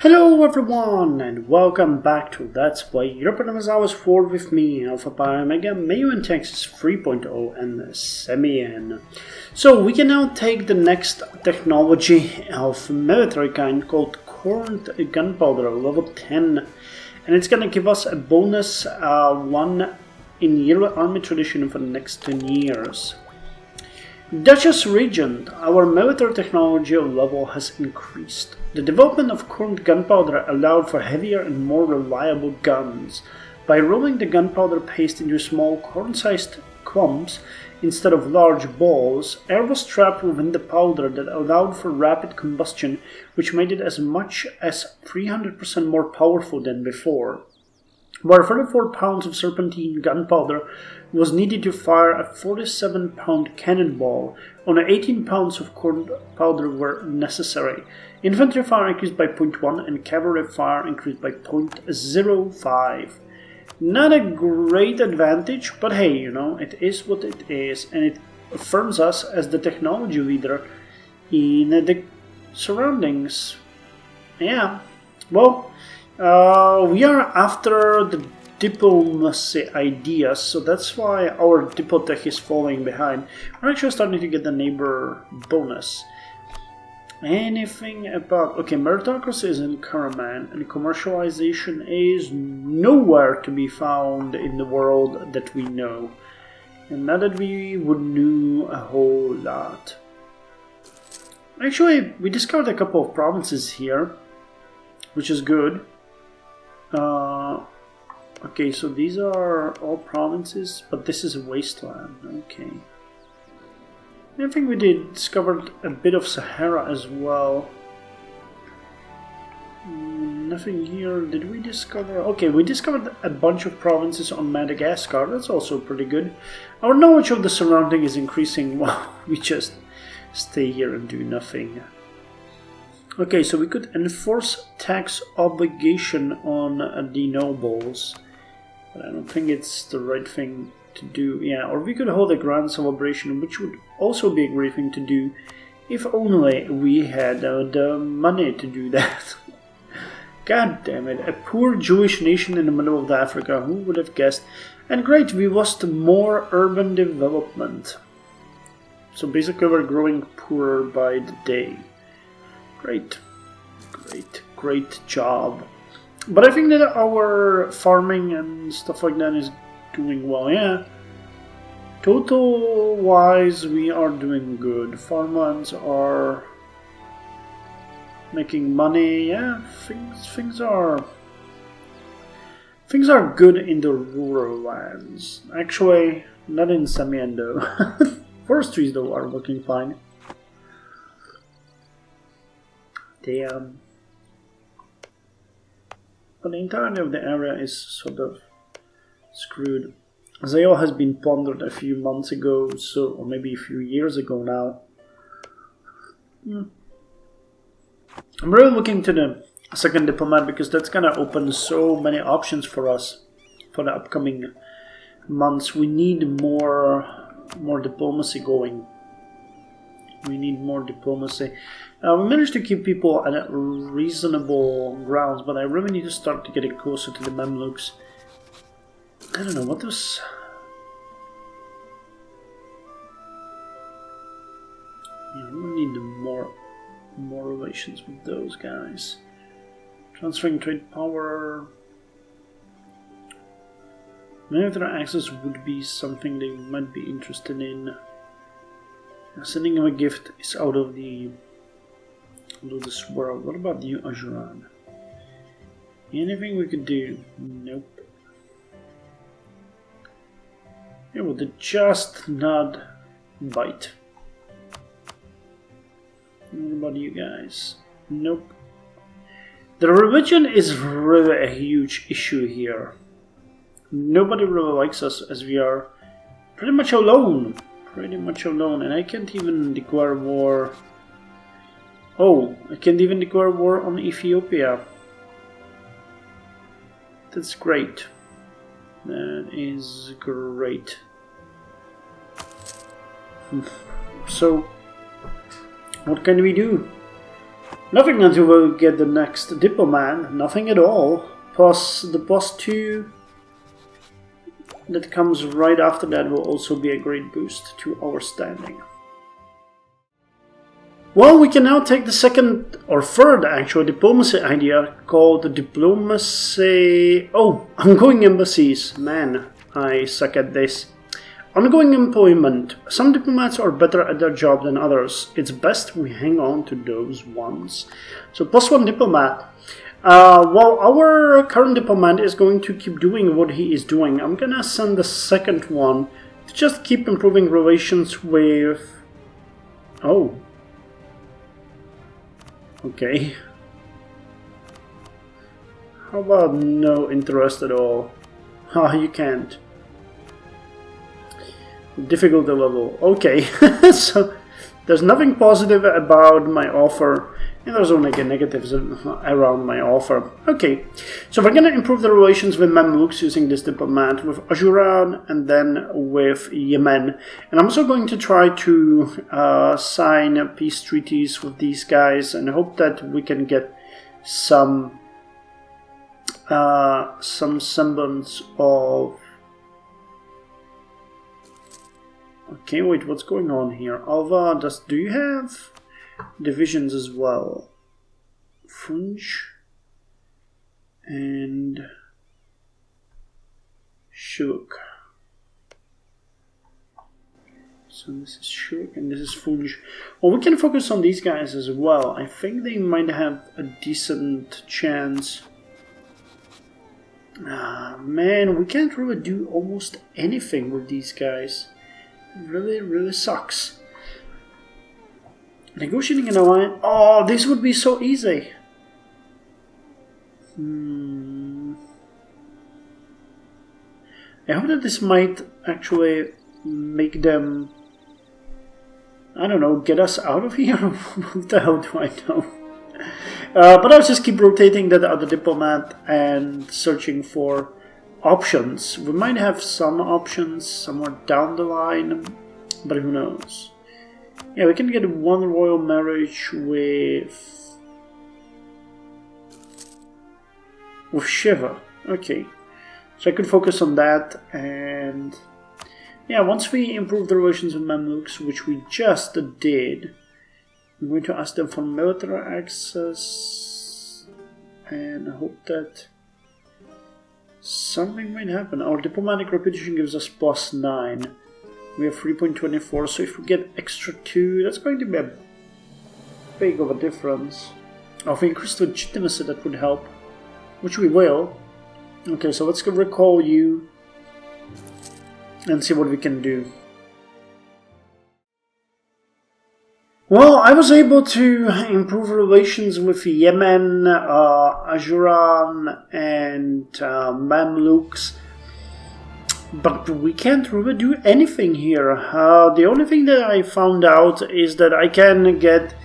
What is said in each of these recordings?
Hello everyone and welcome back to Let's Play Europa Universalis IV with me, Alpha Pi Omega, Meiou Taxes 3.0 and Semien. So we can now take the next technology of military kind called current gunpowder level 10, and it's gonna give us a bonus 1 in yearly army tradition for the next 10 years. Duchess Regent, our military technology level has increased. The development of current gunpowder allowed for heavier and more reliable guns. By rolling the gunpowder paste into small corn-sized clumps instead of large balls, air was trapped within the powder that allowed for rapid combustion, which made it as much as 300% more powerful than before. Where 34 pounds of serpentine gunpowder was needed to fire a 47-pound cannonball, only 18 pounds of corn powder were necessary. Infantry fire increased by 0.1 and cavalry fire increased by 0.05. Not a great advantage, but hey, it is what it is, and it affirms us as the technology leader in the surroundings. Yeah, well, we are after the diplomacy ideas, so that's why our Diplotech is falling behind. We're actually starting to get the neighbor bonus. Anything about... Okay, meritocracy is in Karaman, and commercialization is nowhere to be found in the world that we know. And not that we would know a whole lot. Actually, we discovered a couple of provinces here, which is good. Okay, so these are all provinces, but this is a wasteland. Okay. I think we discovered a bit of Sahara as well. Nothing here. Did we discover... Okay, we discovered a bunch of provinces on Madagascar. That's also pretty good. Our knowledge of the surrounding is increasing while we just stay here and do nothing. Okay, so we could enforce tax obligation on the nobles. But I don't think it's the right thing to do. Yeah, or we could hold a grand celebration, which would also be a great thing to do if only we had the money to do that. God damn it, a poor Jewish nation in the middle of Africa, who would have guessed? And great, we lost more urban development. So basically we're growing poorer by the day. Great, great job. But I think that our farming and stuff like that is doing well, yeah. Total wise, we are doing good. Farmlands are making money, yeah. Things are good in the rural lands. Actually, not in Semien though. Forestries though are looking fine. Damn. But the entirety of the area is sort of screwed. Zayo has been plundered a few months ago, or maybe a few years ago now. I'm really looking to the second diplomat because that's gonna open so many options for us for the upcoming months. We need more diplomacy going. We need more diplomacy. We managed to keep people at reasonable grounds, but I really need to start to get it closer to the Mamluks. I don't know, what was... Yeah, we need more relations with those guys. Transferring trade power... Military access would be something they might be interested in. Sending him a gift is out of this world. What about you, Ajuran? Anything we could do? Nope. Yeah, well, they just not bite. What about you guys? Nope. The religion is really a huge issue here. Nobody really likes us as we are pretty much alone. And I can't even declare war. Oh, I can't even declare war on Ethiopia. That's great. That is great. So, what can we do? Nothing until we get the next diplomat, nothing at all. Plus the +2 that comes right after that will also be a great boost to our standing. Well, we can now take the second or third actual diplomacy idea called diplomacy. Oh, ongoing embassies. Man, I suck at this. Ongoing employment. Some diplomats are better at their job than others. It's best we hang on to those ones. So +1 diplomat. Well, our current diplomat is going to keep doing what he is doing. I'm gonna send the second one to just keep improving relations with... Oh. Okay. How about no interest at all? Ah, you can't. Difficulty level. Okay. So there's nothing positive about my offer, and there's only negatives around my offer. Okay, so we're gonna improve the relations with Mamluks using this diplomat, with Ajuran, and then with Yemen. And I'm also going to try to sign peace treaties with these guys, and hope that we can get some semblance of... Okay, wait, what's going on here? Alva, do you have divisions as well? Funj and Shuk. So this is Shuk and this is Funj. Well, we can focus on these guys as well. I think they might have a decent chance. Man, we can't really do almost anything with these guys. Really sucks. Negotiating an alliance. Oh, this would be so easy. I hope that this might actually make them, I don't know, get us out of here. What the hell do I know? But I'll just keep rotating that other diplomat and searching for options. We might have some options somewhere down the line, but who knows? Yeah, we can get one royal marriage with Shiva. Okay, so I could focus on that, and yeah, once we improve the relations with Mamluks, which we just did, I'm going to ask them for military access, and I hope that something might happen. Our diplomatic reputation gives us +9. We have 3.24, so if we get extra 2, that's going to be a big of a difference. If we increase legitimacy, that would help, which we will. Okay, so let's recall you and see what we can do. Well, I was able to improve relations with Yemen, Ajuran, and Mamluks, but we can't really do anything here. The only thing that I found out is that I can get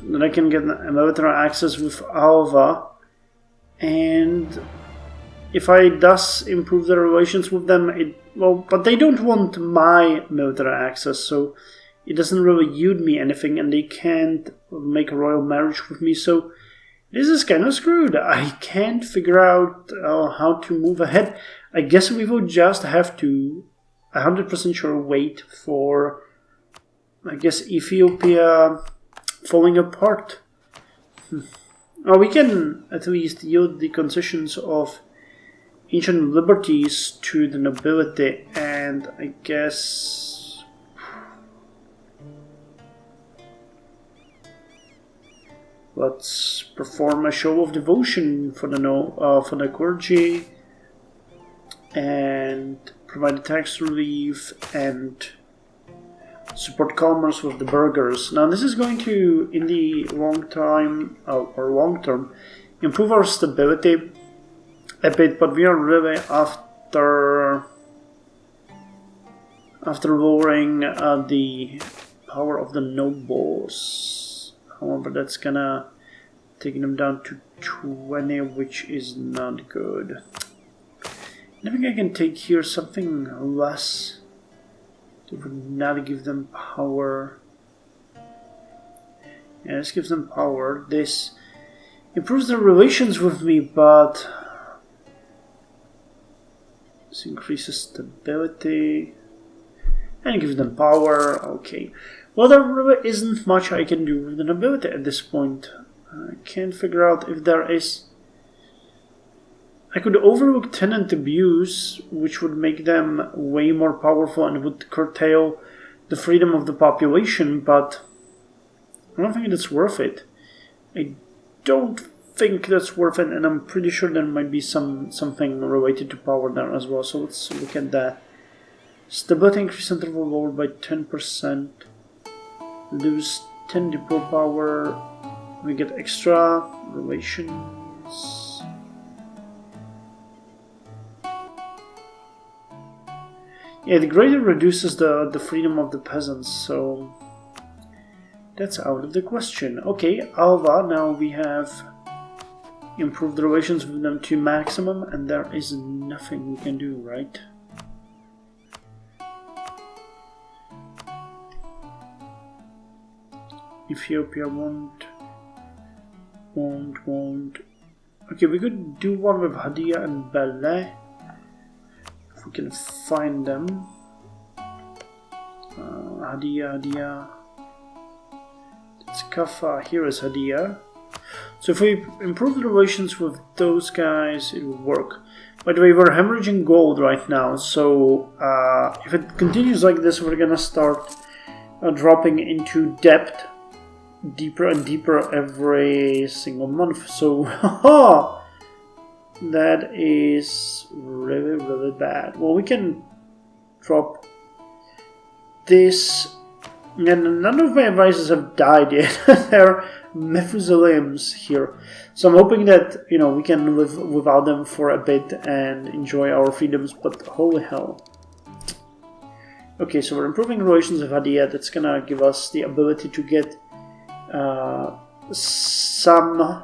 military access with Alva, and if I thus improve the relations with them, but they don't want my military access, so it doesn't really yield me anything, and they can't make a royal marriage with me, so this is kind of screwed. I can't figure out how to move ahead. I guess we will just have to 100% sure wait for, I guess, Ethiopia falling apart. We can at least yield the concessions of ancient liberties to the nobility, and I guess... let's perform a show of devotion for the clergy, and provide tax relief and support commerce with the burghers. Now, this is going to, in the long term, improve our stability a bit, but we are really after lowering the power of the nobles. However, that's gonna take them down to 20, which is not good. I think I can take here something less to not give them power. Yeah, this gives them power. This improves their relations with me, but this increases stability. And it gives them power. Okay. Well, there really isn't much I can do with an ability at this point. I can't figure out if there is... I could overlook tenant abuse, which would make them way more powerful and would curtail the freedom of the population, but I don't think that's worth it. I don't think that's worth it, and I'm pretty sure there might be something related to power there as well, so let's look at that. Stability increase interval lowered by 10%. Lose 10 depot power. We get extra relations. Yeah, the greater reduces the freedom of the peasants, so that's out of the question. Okay, Alva, now we have improved relations with them to maximum, and there is nothing we can do, right? Ethiopia won't. Okay, we could do one with Hadia and Ballet. If we can find them. Hadia. That's Kafa. Here is Hadia. So if we improve the relations with those guys, it will work. By the way, we're hemorrhaging gold right now, so if it continues like this, we're gonna start dropping into debt deeper and deeper every single month. So that is really, really bad. Well, we can drop this, and none of my advisors have died yet. They're Methuselims here, so I'm hoping that, you know, we can live without them for a bit and enjoy our freedoms, but holy hell. Okay, so we're improving relations with Hadia. That's gonna give us the ability to get some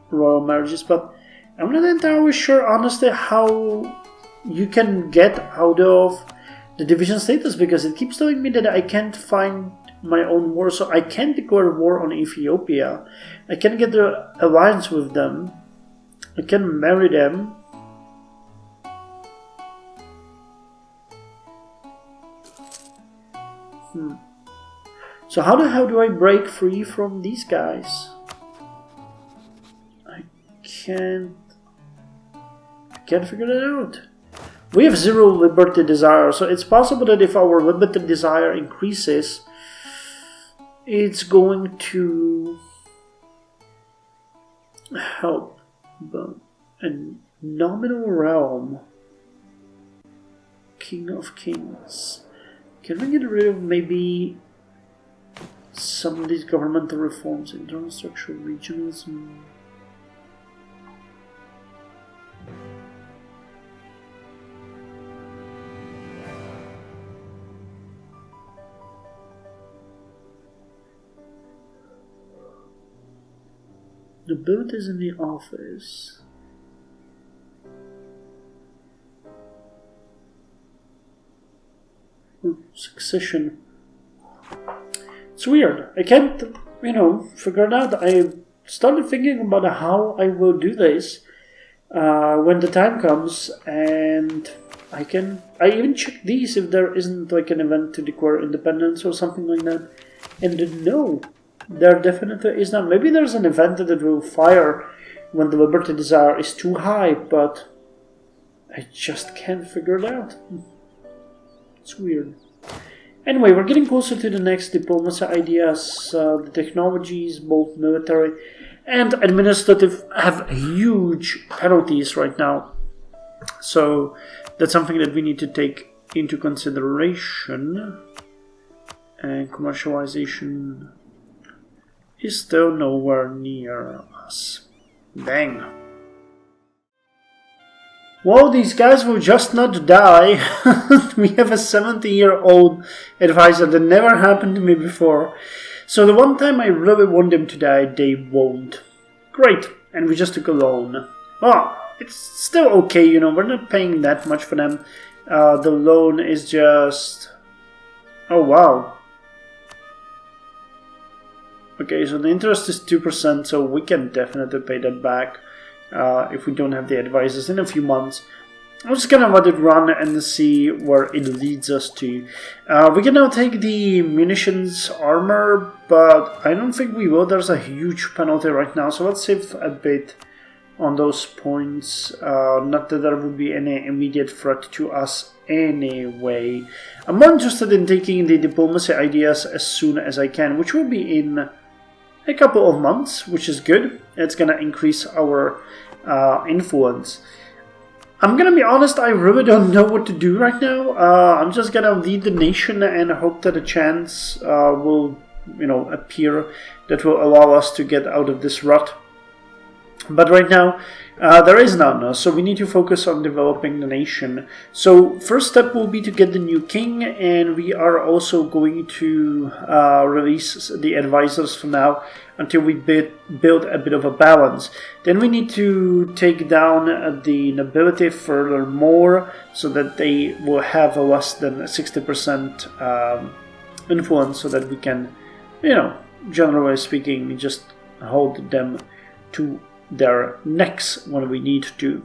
royal marriages, but I'm not entirely sure, honestly, how you can get out of the division status, because it keeps telling me that I can't find my own war, so I can't declare war on Ethiopia. I can get the alliance with them. I can marry them. So how the hell do I break free from these guys? I can't figure that out. We have 0 liberty desire, so it's possible that if our liberty desire increases, it's going to help. But a nominal realm, King of Kings. Can we get rid of maybe some of these governmental reforms, internal structural regionalism? The build is in the office. Succession. It's weird. I can't, figure it out. I started thinking about how I will do this when the time comes, and I even check these if there isn't like an event to declare independence or something like that. And no, there definitely is not. Maybe there's an event that will fire when the liberty desire is too high, but I just can't figure it out. It's weird. Anyway, we're getting closer to the next diplomacy ideas. The technologies, both military and administrative, have huge penalties right now. So that's something that we need to take into consideration. And commercialization is still nowhere near us. Dang. Well, these guys will just not die. We have a 70-year-old advisor. That never happened to me before. So the one time I really want them to die, they won't. Great. And we just took a loan. Oh, it's still okay, we're not paying that much for them. The loan is just... Oh, wow. Okay, so the interest is 2%, so we can definitely pay that back if we don't have the advisors in a few months. I'm just gonna let it run and see where it leads us to. We can now take the munitions armor, but I don't think we will. There's a huge penalty right now, so let's save a bit on those points. Not that there would be any immediate threat to us anyway. I'm more interested in taking the diplomacy ideas as soon as I can, which will be in a couple of months, which is good. It's gonna increase our influence. I'm gonna be honest, I really don't know what to do right now. I'm just gonna lead the nation and hope that a chance will, appear that will allow us to get out of this rut. But right now, there is none, so we need to focus on developing the nation. So first step will be to get the new king, and we are also going to release the advisors for now until we build a bit of a balance. Then we need to take down the nobility furthermore, so that they will have a less than 60% influence, so that we can, generally speaking, just hold them to their necks when we need to.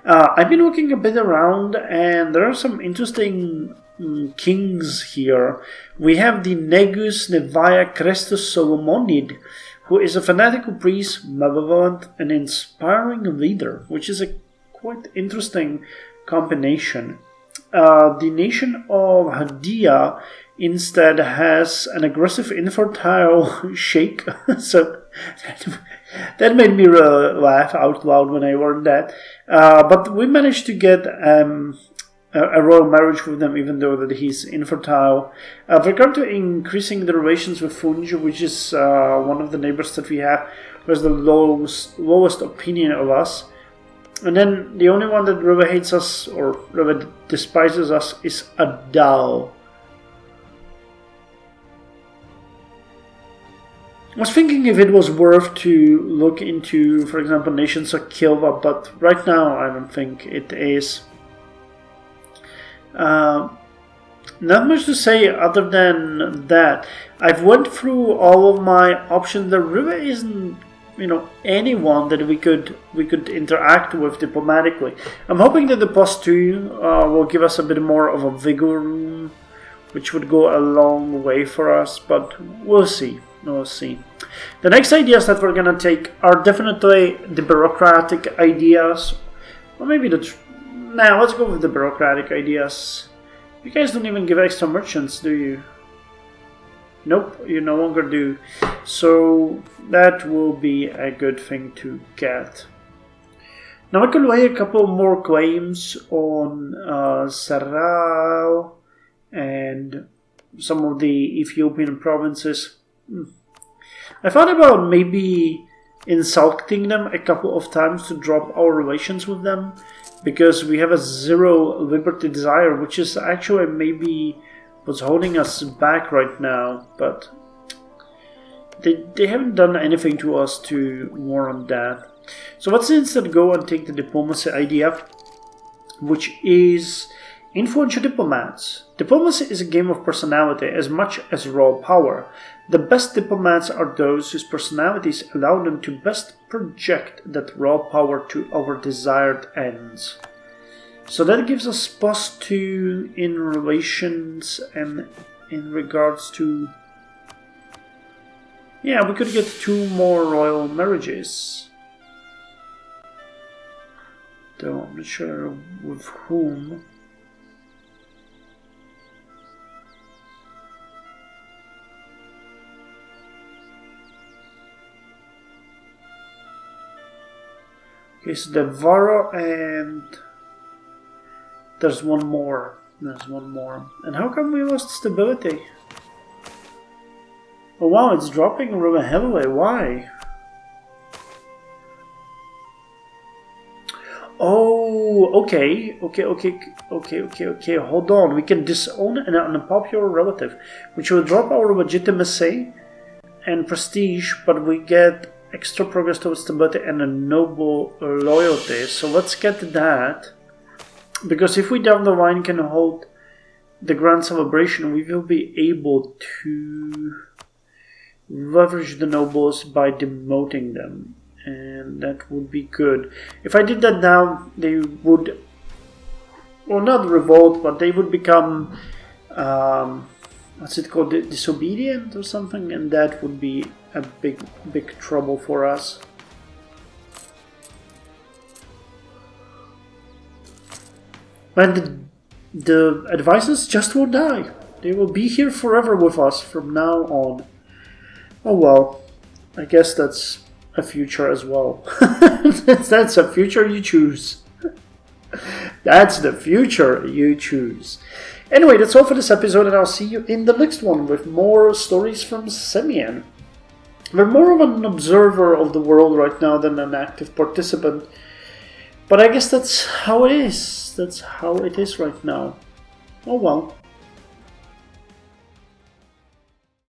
I've been looking a bit around, and there are some interesting kings here. We have the Negus Nevia Crestus Solomonid, who is a fanatical priest, malevolent, and inspiring leader, which is a quite interesting combination. The nation of Hadia instead has an aggressive infertile sheikh, so that made me laugh out loud when I learned that. But we managed to get a royal marriage with them, even though that he's infertile. With regard to increasing the relations with Funj, which is one of the neighbors that we have, who has the lowest opinion of us. And then the only one that really hates us, or really despises us, is Adal. I was thinking if it was worth to look into, for example, nations of Kilva, but right now I don't think it is. Not much to say other than that. I've went through all of my options. There really isn't, anyone that we could interact with diplomatically. I'm hoping that the +2 will give us a bit more of a vigor room, which would go a long way for us, but we'll see. We'll see. The next ideas that we're gonna take are definitely the bureaucratic ideas, or maybe let's go with the bureaucratic ideas. You guys don't even give extra merchants, do you? Nope, you no longer do. So that will be a good thing to get. Now I could lay a couple more claims on Saral and some of the Ethiopian provinces. I thought about maybe insulting them a couple of times to drop our relations with them, because we have a 0 liberty desire, which is actually maybe what's holding us back right now, but they haven't done anything to us to warrant that. So let's instead go and take the diplomacy idea, which is influential diplomats. Diplomacy is a game of personality as much as raw power. The best diplomats are those whose personalities allow them to best project that raw power to our desired ends. So that gives us +2 in relations and in regards to... Yeah, we could get 2 more royal marriages. Though I'm not sure with whom. Okay, so the Varo, and there's one more. And how come we lost stability? Oh wow, it's dropping really heavily. Why? Oh, okay. Hold on. We can disown an unpopular relative, which will drop our legitimacy and prestige, but we get extra progress towards stability and a noble loyalty. So let's get that, because if we down the line can hold the grand celebration, we will be able to leverage the nobles by demoting them. And that would be good. If I did that now, they would, well, not revolt, but they would become, what's it called, disobedient or something, and that would be a big trouble for us. And the advisors just won't die. They will be here forever with us from now on. Oh well, I guess that's a future as well. That's a future you choose. That's the future you choose. Anyway, that's all for this episode, and I'll see you in the next one with more stories from Semien. We're more of an observer of the world right now than an active participant. But I guess that's how it is. That's how it is right now. Oh well.